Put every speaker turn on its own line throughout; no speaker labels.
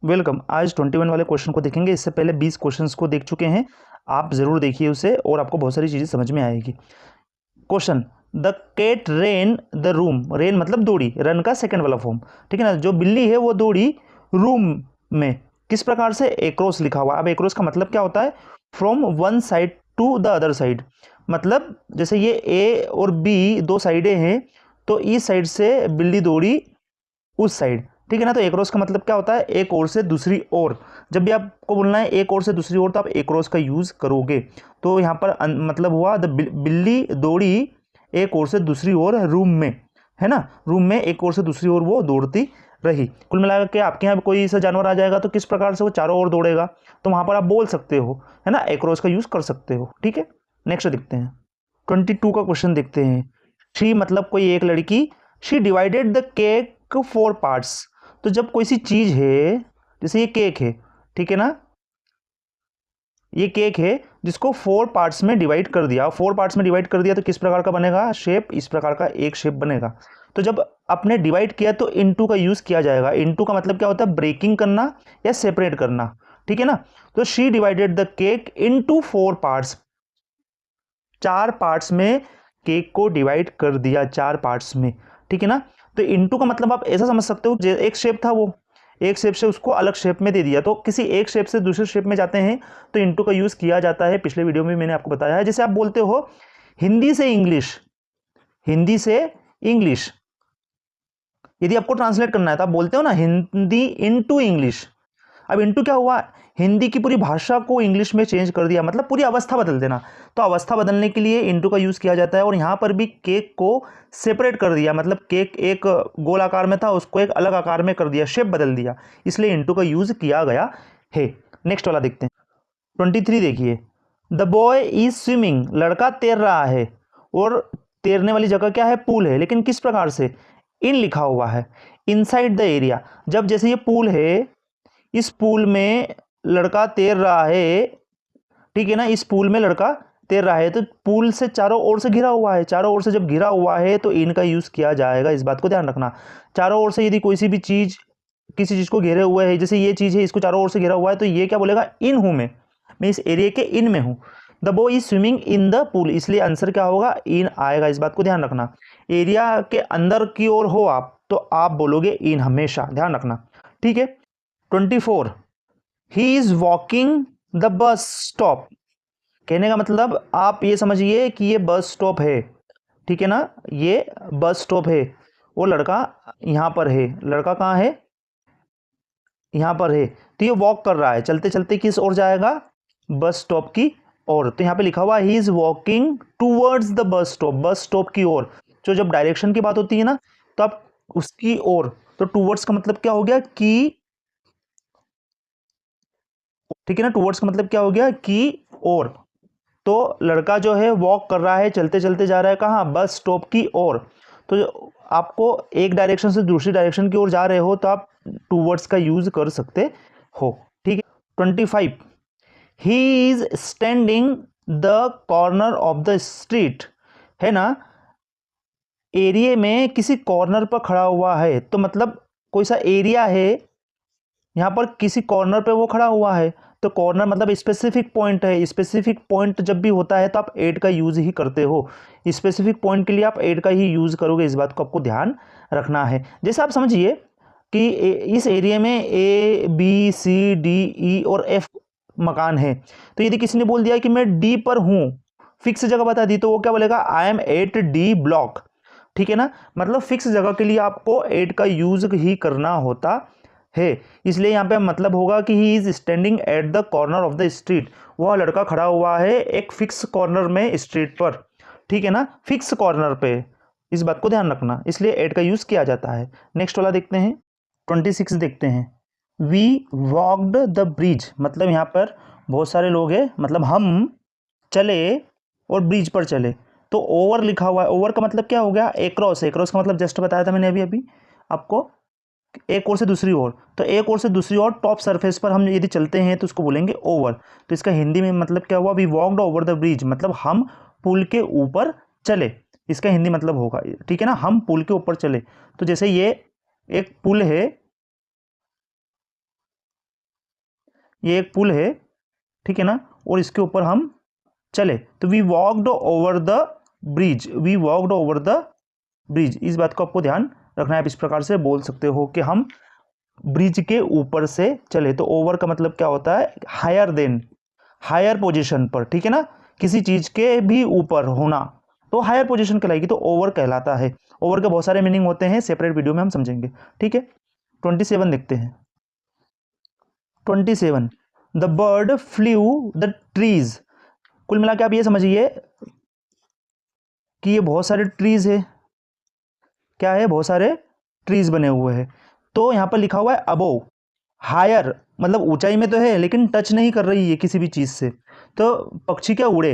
Welcome. आज 21 वाले question को देखेंगे। इससे पहले 20 क्वेश्चंस को देख चुके हैं, आप ज़रूर देखिए उसे और आपको बहुत सारी चीज़ें समझ में आएगी। Question, the cat ran the room. Ran मतलब दौड़ी, रन का सेकंड वाला फॉर्म, ठीक है ना। जो बिल्ली है वो दौड़ी रूम में, किस प्रकार से? एक्रॉस लिखा हुआ। अब एक्रॉस का मतलब क्या होता है? From one side to the other side. मतलब जैसे ये ए और बी दो साइडें हैं, तो इस साइड से बिल्ली दौड़ी उस साइड, ठीक है ना। तो एक्रॉस का मतलब क्या होता है? एक ओर से दूसरी ओर। जब भी आपको बोलना है एक ओर से दूसरी ओर, तो आप एक्रॉस का यूज करोगे। तो यहाँ पर मतलब हुआ द बिल्ली दौड़ी एक ओर से दूसरी ओर रूम में, है ना। रूम में एक ओर से दूसरी ओर वो दौड़ती रही। कुल मिलाकर के आपके यहाँ कोई सा जानवर आ जाएगा तो किस प्रकार से वो चारों ओर दौड़ेगा, तो वहां पर आप बोल सकते हो, है ना, एक्रॉस का यूज कर सकते हो, ठीक है। नेक्स्ट देखते हैं 22 का क्वेश्चन देखते हैं। शी मतलब कोई एक लड़की, she divided the cake 4 parts. तो जब कोई सी चीज है, जैसे ये केक है, ठीक है ना, ये केक है जिसको 4 पार्ट्स में डिवाइड कर दिया। 4 पार्ट्स में डिवाइड कर दिया तो किस प्रकार का बनेगा शेप? इस प्रकार का एक शेप बनेगा। तो जब आपने डिवाइड किया तो इनटू का यूज किया जाएगा। इनटू का मतलब क्या होता है? ब्रेकिंग करना या सेपरेट करना, ठीक है ना। तो she divided the cake into 4 parts. 4 parts में केक को डिवाइड कर दिया, 4 पार्ट्स में, ठीक है ना। तो इनटू का मतलब आप ऐसा समझ सकते हो, एक शेप था वो, एक शेप से उसको अलग शेप में दे दिया। तो किसी एक शेप से दूसरे शेप में जाते हैं तो इनटू का यूज किया जाता है। पिछले वीडियो में मैंने आपको बताया है। जैसे आप बोलते हो हिंदी से इंग्लिश, हिंदी से इंग्लिश, यदि आपको ट्रांसलेट करना है तो आप बोलते हो ना हिंदी इनटू इंग्लिश। अब इनटू क्या हुआ? हिंदी की पूरी भाषा को इंग्लिश में चेंज कर दिया, मतलब पूरी अवस्था बदल देना। तो अवस्था बदलने के लिए इनटू का यूज किया जाता है। और यहां पर भी केक को सेपरेट कर दिया, मतलब केक एक गोल आकार में था, उसको एक अलग आकार में कर दिया, शेप बदल दिया, इसलिए इनटू का यूज किया गया है। नेक्स्ट वाला देखते हैं 23 देखिए। The boy is swimming. लड़का तैर रहा है, और तैरने वाली जगह क्या है? पूल है, लेकिन किस प्रकार से? इन लिखा हुआ है, इनसाइड द एरिया। जब जैसे ये पूल है, इस पूल में लड़का तैर रहा है, ठीक है ना, इस पूल में लड़का तैर रहा है, तो पूल से चारों ओर से घिरा हुआ है। चारों ओर से जब घिरा हुआ है तो इनका यूज किया जाएगा, इस बात को ध्यान रखना। चारों ओर से यदि कोई सी भी चीज किसी चीज को घेरे हुए है, जैसे ये चीज है, इसको चारों ओर से घिरा हुआ है, तो ये क्या बोलेगा? इन हूं मैं इस एरिया के इन में हूं। The boy is swimming in the pool, इसलिए आंसर क्या होगा? इन आएगा, इस बात को ध्यान रखना। एरिया के अंदर की ओर हो आप तो आप बोलोगे इन, हमेशा ध्यान रखना, ठीक है। 24, he is walking the bus stop. कहने का मतलब आप ये समझिए कि ये बस स्टॉप है, ठीक है ना, ये बस स्टॉप है। वो लड़का यहां पर है। लड़का कहां है? यहां पर है। तो ये वॉक कर रहा है, चलते चलते किस ओर जाएगा? बस स्टॉप की ओर। तो यहां पे लिखा हुआ he is walking towards the bus stop, bus stop की ओर। तो जब डायरेक्शन की बात होती है ना, तो आप उसकी ओर, तो टूवर्ड्स का मतलब क्या हो गया? कि, ठीक है ना, टूवर्ड्स का मतलब क्या हो गया? कि ओर। तो लड़का जो है वॉक कर रहा है, चलते चलते जा रहा है कहाँ? बस स्टॉप की ओर। तो आपको एक डायरेक्शन से दूसरी डायरेक्शन की ओर जा रहे हो तो आप टूवर्ड्स का यूज कर सकते हो, ठीक है। 25, he is standing the corner of the street, है ना। एरिया में किसी कॉर्नर पर खड़ा हुआ है, तो मतलब कोई सा एरिया है, यहाँ पर किसी कॉर्नर पे वो खड़ा हुआ है। तो कॉर्नर मतलब स्पेसिफिक पॉइंट है। स्पेसिफिक पॉइंट जब भी होता है तो आप एड का यूज ही करते हो। स्पेसिफिक पॉइंट के लिए आप एड का ही यूज करोगे, इस बात को आपको ध्यान रखना है। जैसे आप समझिए कि इस एरिया में A B C D E और एफ मकान है। तो यदि किसी ने बोल दिया कि मैं डी पर हूं, फिक्स जगह बता दी, तो वो क्या बोलेगा? I am at D block, ठीक है ना। मतलब फिक्स जगह के लिए आपको एट का यूज ही करना होता है। इसलिए यहाँ पे मतलब होगा कि he is standing at the corner of the street. वह लड़का खड़ा हुआ है एक फिक्स कॉर्नर में स्ट्रीट पर, ठीक है ना, फिक्स कॉर्नर पे। इस बात को ध्यान रखना, इसलिए एट का यूज किया जाता है। नेक्स्ट वाला देखते हैं 26 देखते हैं। वी वॉकड द ब्रिज, मतलब यहाँ पर बहुत सारे लोग हैं, मतलब हम चले और ब्रिज पर चले। तो ओवर लिखा हुआ है, ओवर का मतलब क्या हो गया? एक्रॉस। एक्रॉस का मतलब जस्ट बताया था मैंने अभी अभी आपको, एक ओर से दूसरी ओर। तो एक ओर से दूसरी ओर टॉप सरफेस पर हम यदि चलते हैं तो उसको बोलेंगे ओवर। तो इसका हिंदी में मतलब क्या हुआ? We walked over the bridge, मतलब हम पुल के ऊपर चले, इसका हिंदी मतलब होगा, ठीक है ना, हम पुल के ऊपर चले। तो जैसे ये एक पुल है, ये एक पुल है, ठीक है ना, और इसके ऊपर हम चले तो we walked over the bridge, we walked over the bridge. इस बात को आपको ध्यान रखना है। आप इस प्रकार से बोल सकते हो कि हम ब्रिज के ऊपर से चले। तो ओवर का मतलब क्या होता है, हायर देन, हायर पोजीशन पर, ठीक है ना, किसी चीज के भी ऊपर होना तो हायर पोजीशन कहलाएगी, तो ओवर कहलाता है। ओवर के बहुत सारे मीनिंग होते हैं, सेपरेट वीडियो में हम समझेंगे, ठीक है। 27 देखते हैं। 27 the bird flu the trees. कुल मिला के आप ये समझिए कि ये बहुत सारे ट्रीज है, क्या है, बहुत सारे ट्रीज बने हुए हैं। तो यहां पर लिखा हुआ है अबोव, हायर मतलब ऊंचाई में तो है लेकिन टच नहीं कर रही है किसी भी चीज से। तो पक्षी क्या उड़े,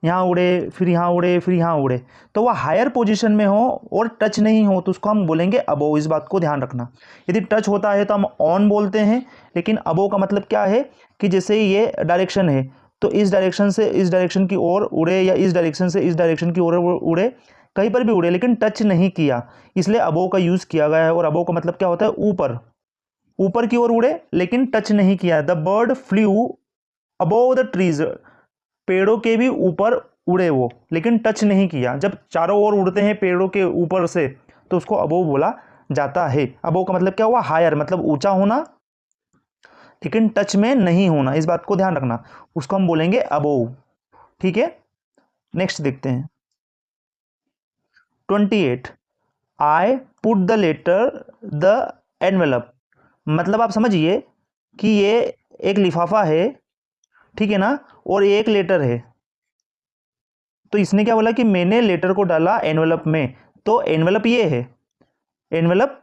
यहाँ उड़े, फिर यहाँ उड़े, फिर यहाँ उड़े, तो वह हायर पोजीशन में हो और टच नहीं हो तो उसको हम बोलेंगे अबोव। इस बात को ध्यान रखना। यदि टच होता है तो हम ऑन बोलते हैं, लेकिन अबोव का मतलब क्या है कि जैसे ये डायरेक्शन है तो इस डायरेक्शन से इस डायरेक्शन की ओर उड़े या इस डायरेक्शन से इस डायरेक्शन की ओर उड़े, कहीं पर भी उड़े लेकिन टच नहीं किया, इसलिए अबोव का यूज किया गया है। और अबोव का मतलब क्या होता है, ऊपर, ऊपर की ओर उड़े लेकिन टच नहीं किया। The bird flu above the trees, पेड़ों के भी ऊपर उड़े वो लेकिन टच नहीं किया। जब चारों ओर उड़ते हैं पेड़ों के ऊपर से तो उसको अबोव बोला जाता है। अबोव का मतलब क्या हुआ, हायर मतलब ऊंचा होना लेकिन टच में नहीं होना। इस बात को ध्यान रखना, उसको हम बोलेंगे अबोव, ठीक है। नेक्स्ट देखते हैं 28 I put the letter the envelope. मतलब आप समझिए कि ये एक लिफाफा है, ठीक है ना, और ये एक लेटर है। तो इसने क्या बोला कि मैंने लेटर को डाला एनवेलप में, तो एनवेलप ये है, एनवेलप,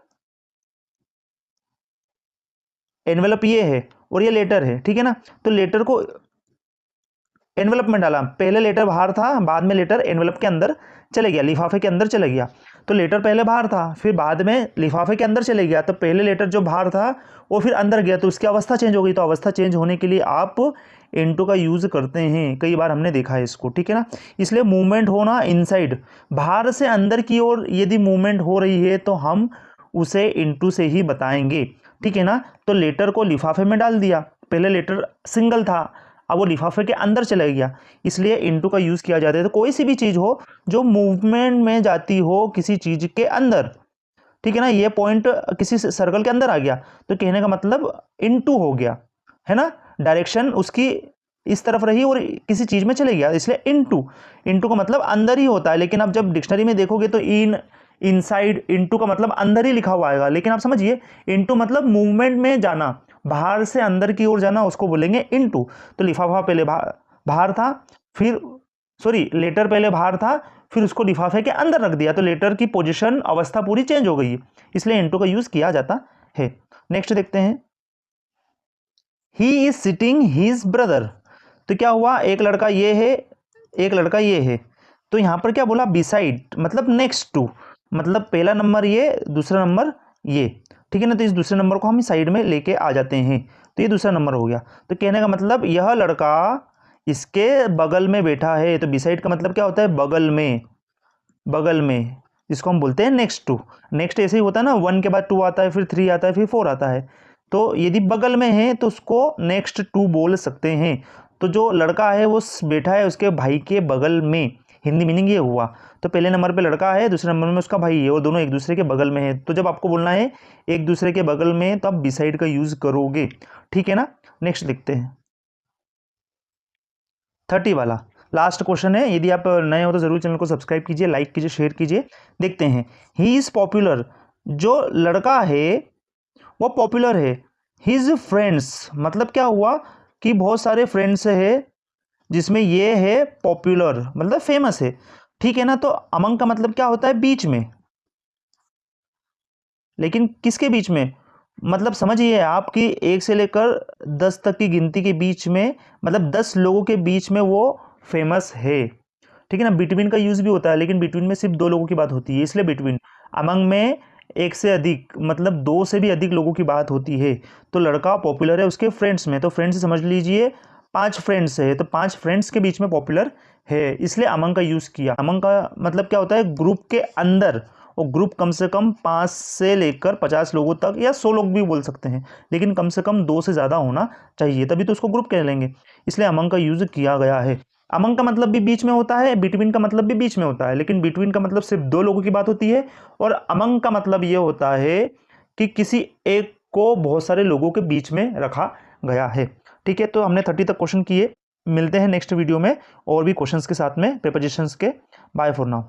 एनवेलप ये है और ये लेटर है, ठीक है ना। तो लेटर को एनवेलप में डाला, पहले लेटर बाहर था, बाद में लेटर एनवेलप के अंदर चले गया, लिफाफे के अंदर चले गया। तो लेटर पहले बाहर था, फिर बाद में लिफाफे के अंदर चले गया। तो पहले लेटर जो बाहर था वो फिर अंदर गया तो उसकी अवस्था चेंज हो गई। तो अवस्था चेंज होने के लिए आप इनटू का यूज करते हैं, कई बार हमने देखा है इसको, ठीक है ना। इसलिए मूवमेंट होना इनसाइड, बाहर से अंदर की ओर यदि मूवमेंट हो रही है तो हम उसे इनटू से ही बताएंगे, ठीक है ना। तो लेटर को लिफाफे में डाल दिया, पहले लेटर सिंगल था, अब वो लिफाफे के अंदर चला गया, इसलिए इनटू का यूज किया जाता है। तो कोई सी भी चीज हो जो मूवमेंट में जाती हो किसी चीज के अंदर, ठीक है ना, ये पॉइंट किसी सर्कल के अंदर आ गया तो कहने का मतलब इनटू हो गया, है ना, डायरेक्शन उसकी इस तरफ रही और किसी चीज में चले गया, इसलिए इनटू। इनटू का मतलब अंदर ही होता है, लेकिन आप जब डिक्शनरी में देखोगे तो इन, इनसाइड, इनटू का मतलब अंदर ही लिखा हुआ आएगा। लेकिन आप समझिए इनटू मतलब मूवमेंट में जाना, बाहर से अंदर की ओर जाना, उसको बोलेंगे इनटू। तो लिफाफा पहले बाहर था, फिर सॉरी लेटर पहले बाहर था, फिर उसको लिफाफे के अंदर रख दिया तो लेटर की पोजीशन, अवस्था पूरी चेंज हो गई, इसलिए इनटू का यूज किया जाता है। नेक्स्ट देखते हैं, he is sitting his brother. तो क्या हुआ, एक लड़का ये है, एक लड़का ये है, तो यहां पर क्या बोला, बिसाइड मतलब नेक्स्ट टू, मतलब पहला नंबर ये, दूसरा नंबर ये, ठीक है ना। तो इस दूसरे नंबर को हम साइड में लेके आ जाते हैं, तो ये दूसरा नंबर हो गया। तो कहने का मतलब यह लड़का इसके बगल में बैठा है। तो बिसाइड का मतलब क्या होता है, बगल में, बगल में, इसको हम बोलते हैं नेक्स्ट टू। नेक्स्ट ऐसे ही होता है ना, 1 के बाद 2 आता है, फिर 3 आता है, फिर 4 आता है। तो यदि बगल में है तो उसको नेक्स्ट टू बोल सकते हैं। तो जो लड़का है वो बैठा है उसके भाई के बगल में, हिंदी मीनिंग ये हुआ। तो पहले नंबर पे लड़का है, दूसरे नंबर में उसका भाई है और दोनों एक दूसरे के बगल में है। तो जब आपको बोलना है एक दूसरे के बगल में तो आप बिसाइड का यूज करोगे, ठीक है ना। नेक्स्ट देखते हैं 30 वाला, लास्ट क्वेश्चन है। यदि आप नए हो तो जरूर चैनल को सब्सक्राइब कीजिए, लाइक कीजिए, शेयर कीजिए। देखते हैं, ही इज पॉपुलर, जो लड़का है वो पॉपुलर है। हिज फ्रेंड्स मतलब क्या हुआ कि बहुत सारे फ्रेंड्स है, जिसमें ये है पॉपुलर मतलब फेमस है, ठीक है ना। तो अमंग का मतलब क्या होता है, बीच में, लेकिन किसके बीच में, मतलब समझिए आपकी 1 से लेकर 10 तक की गिनती के बीच में, मतलब 10 लोगों के बीच में वो फेमस है, ठीक है ना। बिटवीन का यूज भी होता है लेकिन बिटवीन में सिर्फ 2 लोगों की बात होती है, इसलिए बिटवीन। अमंग में 1 से अधिक मतलब 2 से भी अधिक लोगों की बात होती है। तो लड़का पॉपुलर है उसके फ्रेंड्स में, तो फ्रेंड्स समझ लीजिए 5 फ्रेंड्स है, तो 5 फ्रेंड्स के बीच में पॉपुलर है, इसलिए अमंग का यूज किया। अमंग का मतलब क्या होता है, ग्रुप के अंदर और ग्रुप कम से कम 5 से लेकर 50 लोगों तक या 100 लोग भी बोल सकते हैं, लेकिन कम से कम 2 से ज़्यादा होना चाहिए, तभी तो उसको ग्रुप कह लेंगे। इसलिए अमंग का यूज़ किया गया है। अमंग का मतलब भी बीच में होता है, बिटवीन का मतलब भी बीच में होता है, लेकिन बिटवीन का मतलब सिर्फ 2 लोगों की बात होती है, और अमंग का मतलब ये होता है कि किसी एक को बहुत सारे लोगों के बीच में रखा गया है। ठीक है, तो हमने 30 तक क्वेश्चन किए। मिलते हैं नेक्स्ट वीडियो में और भी क्वेश्चंस के साथ में, प्रीपोजिशंस के। Bye for now.